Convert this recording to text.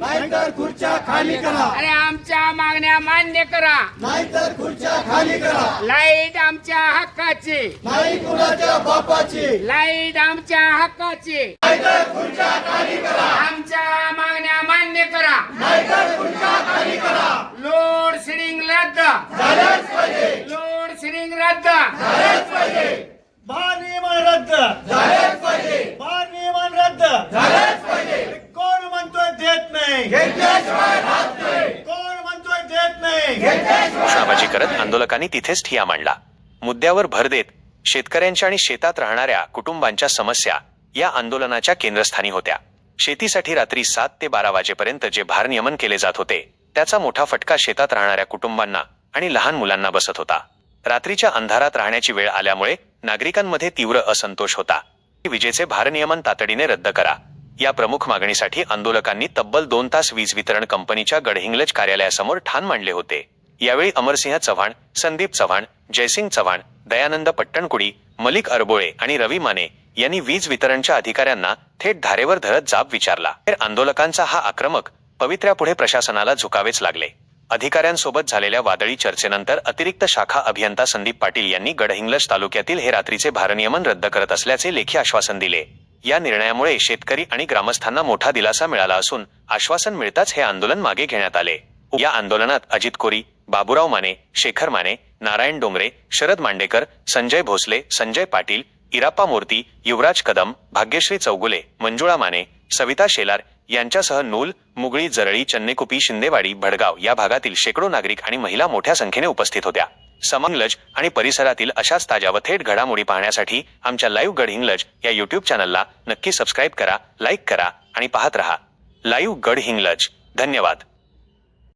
नाहीतर खुर्च्या खाली करा. अरे आमच्या मागण्या मान्य करा. नाहीतर खुर्च्या खाली करा. लाईट आमच्या हक्काची. नाही कुणाच्या बापाची. लाईट आमच्या हक्काची. नाहीतर खुर्च्या खाली करा. आमच्या मागण्या मान्य करा. नाहीतर खुर्च्या खाली करा. लोड शेडिंग रद्द झालंच पाहिजे. लोड शेडिंग रद्द झालंच पाहिजे. भारनियमन रद्द झालंच पाहिजे. भारनियमन रद्द झालंच पाहिजे. कोण म्हणतोय देत नाही. घेतल्याशिवाय राहत नाही. कोण म्हणतोय देत नाही. घेतल्याशिवाय घोषणाबाजी करत आंदोलकांनी तिथेच ठिय्या मांडला. मुद्द्यावर भर देत शेतकऱ्यांच्या आणि शेतात राहणाऱ्या कुटुंबांच्या समस्या या आंदोलनाच्या केंद्रस्थानी होत्या. शेतीसाठी रात्री 7 ते 12 वाजेपर्यंत जे भारनियमन केले जात होते त्याचा मोठा फटका शेतात राहणाऱ्या कुटुंबांना आणि लहान मुलांना बसत होता. रात्रीच्या अंधारात राहण्याची वेळ आल्यामुळे नागरिकांमध्ये तीव्र असंतोष होता. विजेचे भारनियमन तातडीने रद्द करा या प्रमुख मागणीसाठी आंदोलकांनी तब्बल 2 तास वीज वितरण कंपनीच्या गडहिंग्लज कार्यालयासमोर ठाण मांडले होते. यावेळी अमरसिंह चव्हाण, संदीप चव्हाण, जयसिंग चव्हाण, दयानंद पट्टणकुडी, मलिक अरबोळे आणि रवी माने यांनी वीज वितरणच्या अधिकाऱ्यांना थेट धारेवर धरत जाब विचारला. आंदोलकांचा हा आक्रमक पवित्र्यापुढे प्रशासनाला झुकावेच लागले. अधिकाऱ्यांसोबत झालेल्या वादळी चर्चेनंतर अतिरिक्त शाखा अभियंता संदीप पाटील यांनी गडहिंग्लज तालुक्यातील हे रात्रीचे भारनियमन रद्द करत असल्याचे लेखी आश्वासन दिले. या निर्णयामुळे शेतकरी आणि ग्रामस्थांना मोठा दिलासा मिळाला असून आश्वासन मिळताच हे आंदोलन मागे घेण्यात आले. या आंदोलनात अजित कोरी, बाबूराव माने, शेखर माने, नारायण डोंगरे, शरद मांडेकर, संजय भोसले, संजय पाटील, इराप्पा मूर्ती, युवराज कदम, भाग्यश्री चौगुले, मंजुळा माने, सविता शेलार यांच्यासह नूल, मुगळी, जरळी, चन्नेकुपी, शिंदेवाडी, भडगाव या भागातील शेकडो नागरिक आणि महिला मोठ्या संख्येने उपस्थित होत्या. गडहिंग्लज आणि परिसरातील अशाच ताज्या व थेट घडामोडी पाहण्यासाठी आमच्या लाईव्ह गडहिंग्लज या युट्यूब चॅनलला नक्की सबस्क्राईब करा, लाईक करा आणि पाहत रहा. लाईव्ह गडहिंग्लज. धन्यवाद.